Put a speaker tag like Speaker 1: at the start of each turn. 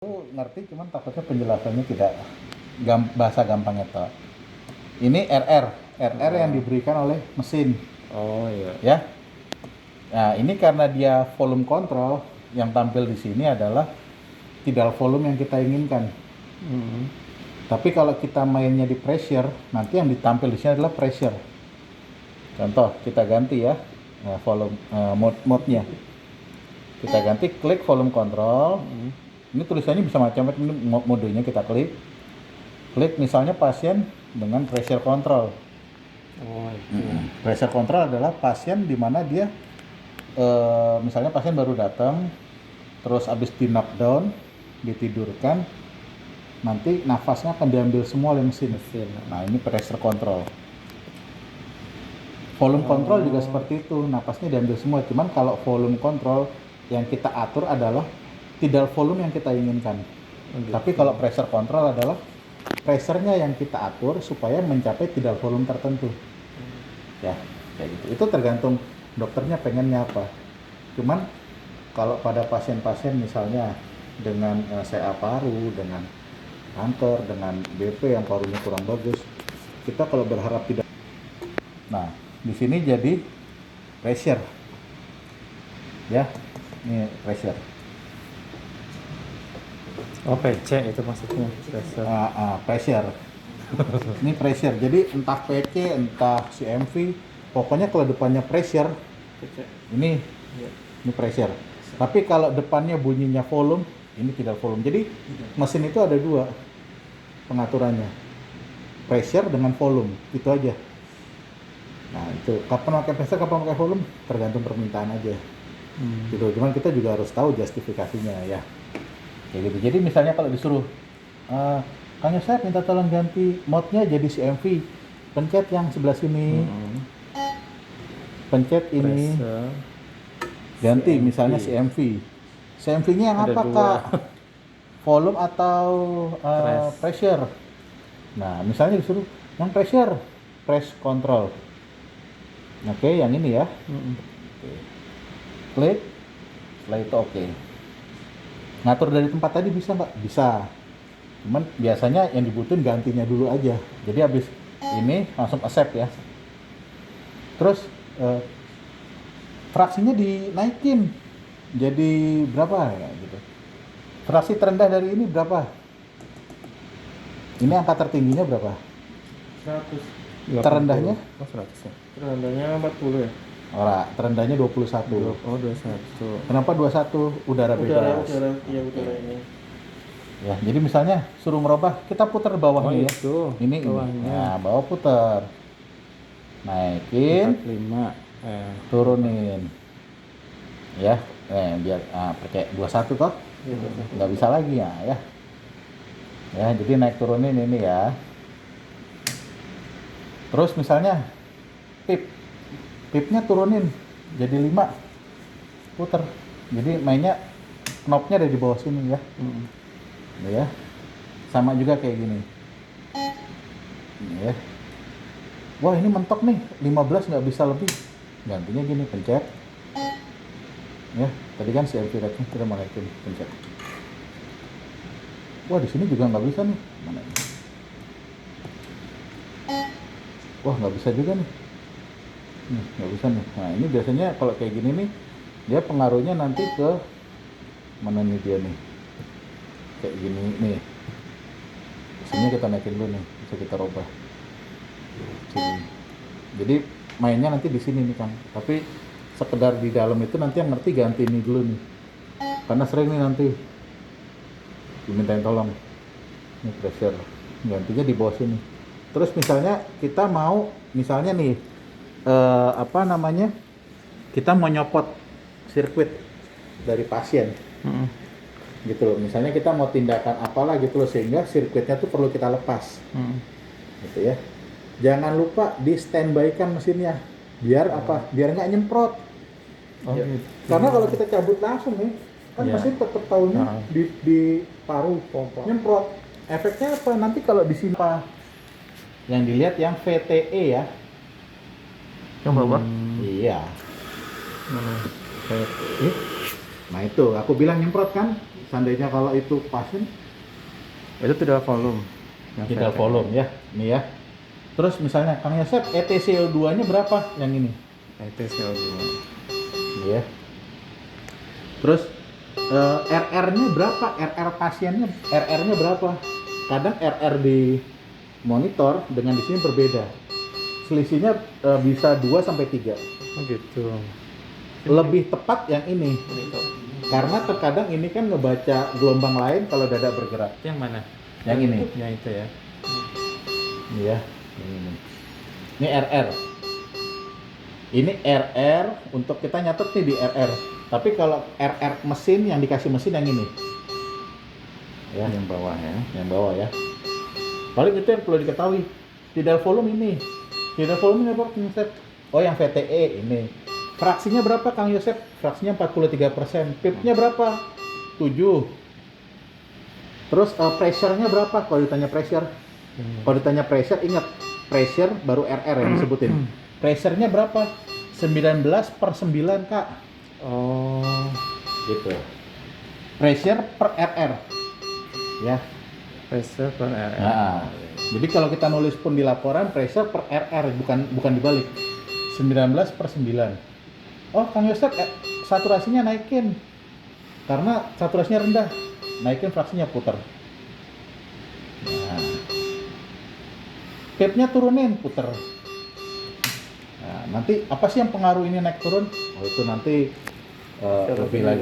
Speaker 1: Aku ngerti, cuman takutnya penjelasannya tidak bahasa gampangnya toh. Ini RR yang diberikan oleh mesin.
Speaker 2: Oh iya.
Speaker 1: Ya. Nah, ini karena dia volume control, yang tampil di sini adalah tidak volume yang kita inginkan. Tapi kalau kita mainnya di pressure, nanti yang ditampil di sini adalah pressure. Contoh, kita ganti ya volume mode-nya. Kita ganti klik volume control. Ini tulisannya bisa macam-macam, ini modenya kita klik misalnya pasien dengan pressure control.
Speaker 2: Oh itu.
Speaker 1: Pressure control adalah pasien di mana dia misalnya pasien baru datang, terus habis di knockdown, ditidurkan, nanti nafasnya akan diambil semua oleh mesin. Nah, ini pressure control. Volume control juga seperti itu, nafasnya diambil semua. Cuman kalau volume control yang kita atur adalah tidak volume yang kita inginkan. Tapi kalau pressure control adalah pressure-nya yang kita atur supaya mencapai tidak volume tertentu. Ya, kayak gitu. Itu tergantung dokternya pengennya apa. Cuman kalau pada pasien-pasien misalnya dengan CA paru, dengan kanker, dengan BP yang parunya kurang bagus, kita kalau berharap tidak. Nah, di sini jadi pressure. Ya, ini pressure.
Speaker 2: Oh PC itu maksudnya pressure.
Speaker 1: Pressure. Ini pressure. Jadi entah PC, entah CMV, pokoknya kalau depannya pressure, ini pressure. Tapi kalau depannya bunyinya volume, ini tidak volume. Jadi mesin itu ada dua pengaturannya, pressure dengan volume, itu aja. Nah itu kapan pakai pressure, kapan pakai volume, tergantung permintaan aja. Gitu. Cuman kita juga harus tahu justifikasinya ya. Kayak gitu. Jadi misalnya kalau disuruh, Kang Yosef minta tolong ganti mode-nya jadi CMV, pencet yang sebelah sini, pencet ini,
Speaker 2: Pressure,
Speaker 1: ganti
Speaker 2: CMV.
Speaker 1: misalnya CMV. CMV-nya yang
Speaker 2: Ada
Speaker 1: apa
Speaker 2: dua.
Speaker 1: Kak? Volume atau pressure? Nah misalnya disuruh yang pressure, press control. Oke, yang ini ya. Klik, setelah itu oke. Ngatur dari tempat tadi bisa nggak? Bisa. Cuman biasanya yang dibutuhin gantinya dulu aja. Jadi habis ini langsung accept ya. Terus fraksinya dinaikin jadi berapa ya gitu. Fraksi terendah dari ini berapa? Ini angka tertingginya berapa?
Speaker 3: 100.
Speaker 1: Terendahnya?
Speaker 2: Oh 100 ya.
Speaker 3: Terendahnya 40 ya?
Speaker 1: Ora, terendahnya 21.
Speaker 2: Oh 21.
Speaker 1: Kenapa 21? Udara bebas.
Speaker 3: Udara ini.
Speaker 1: Ya, jadi misalnya suruh merubah, kita putar bawahnya ya.
Speaker 2: Itu.
Speaker 1: Ini. Nah, bawah putar. Naikin,
Speaker 2: 45.
Speaker 1: turunin. Ya, biar pakai 21 toh. Nggak bisa lagi ya. Ya, jadi naik turunin ini ya. Terus misalnya pipnya turunin jadi 5, puter. Jadi mainnya knobnya ada di bawah sini ya. Ya, sama juga kayak gini. Ya. Wah ini mentok nih, 15 nggak bisa lebih. Gantinya gini, pencet. Ya, tadi kan CMV rating kita mau naikin, pencet. Wah di sini juga nggak bisa nih. Mana ini? Wah nggak bisa juga nih. Nggak bisa nih. Nah ini biasanya kalau kayak gini nih, dia pengaruhnya nanti ke mana nih dia nih. Kayak gini nih. Sini kita naikin dulu nih, bisa kita rubah. Sini. Jadi mainnya nanti di sini nih Kang. Tapi sekedar di dalam itu nanti yang ngerti ganti ini dulu nih. Karena sering nih nanti dimintain tolong. Ini pressure. Gantinya di bawah sini. Terus misalnya kita mau misalnya nih kita mau nyopot sirkuit dari pasien. Gitu loh. Misalnya kita mau tindakan apalah gitu loh sehingga sirkuitnya tuh perlu kita lepas. Gitu ya. Jangan lupa di standby-kan mesinnya. Biar apa? Biar nggak nyemprot.
Speaker 2: Oh gitu.
Speaker 1: Karena kalau kita cabut langsung nih, kan mesin tetap tahunya di paru pompa. Nyemprot. Efeknya apa? Nanti kalau di sini apa? Yang dilihat yang VTE ya.
Speaker 2: Yang bawah?
Speaker 1: Iya.
Speaker 2: Mana?
Speaker 1: Nah itu, aku bilang nyemprot kan? seandainya kalau itu pasien
Speaker 2: Itu tidak volume. Yang
Speaker 1: tidak
Speaker 2: VTE.
Speaker 1: volume ya, ini ya. Terus misalnya Kang Yosep, ETCO2-nya berapa yang ini?
Speaker 2: ETCO2.
Speaker 1: Ya. Terus RR-nya berapa? RR pasiennya, RR-nya berapa? Kadang RR di monitor dengan di sini berbeda. Selisihnya bisa 2 sampai 3.
Speaker 2: Oh gitu.
Speaker 1: Lebih tepat yang ini. Karena terkadang ini kan ngebaca gelombang lain kalau dada bergerak.
Speaker 2: Itu yang mana?
Speaker 1: Yang ini.
Speaker 2: Yang itu ya.
Speaker 1: Ini ya. Ini RR. Ini RR untuk kita nyatet nih di RR. Tapi kalau RR mesin yang dikasih mesin yang ini. Ya,
Speaker 2: Yang bawah ya.
Speaker 1: yang bawah ya. Paling itu yang perlu diketahui. Tidal volume ini. Tidal volume ini apa, Kang Yosep? Oh, yang VTE ini. Fraksinya berapa, Kang Yosep? Fraksinya 43%. PIP-nya berapa? 7. Terus pressure-nya berapa? Kalau ditanya pressure. Kalau ditanya pressure, ingat pressure baru RR yang disebutin. Pressure-nya berapa? 19/9, Kak.
Speaker 2: Oh.
Speaker 1: Gitu. Pressure per RR. Ya.
Speaker 2: Pressure per RR.
Speaker 1: Nah, jadi kalau kita nulis pun di laporan pressure per RR bukan dibalik. 19/9. Oh, Kang Yosep saturasinya naikin. Karena saturasinya rendah. Naikin fraksinya puter. Nah. PIP-nya turunin, puter. Nah, nanti apa sih yang pengaruh ini naik turun? Oh, itu nanti lebih lagi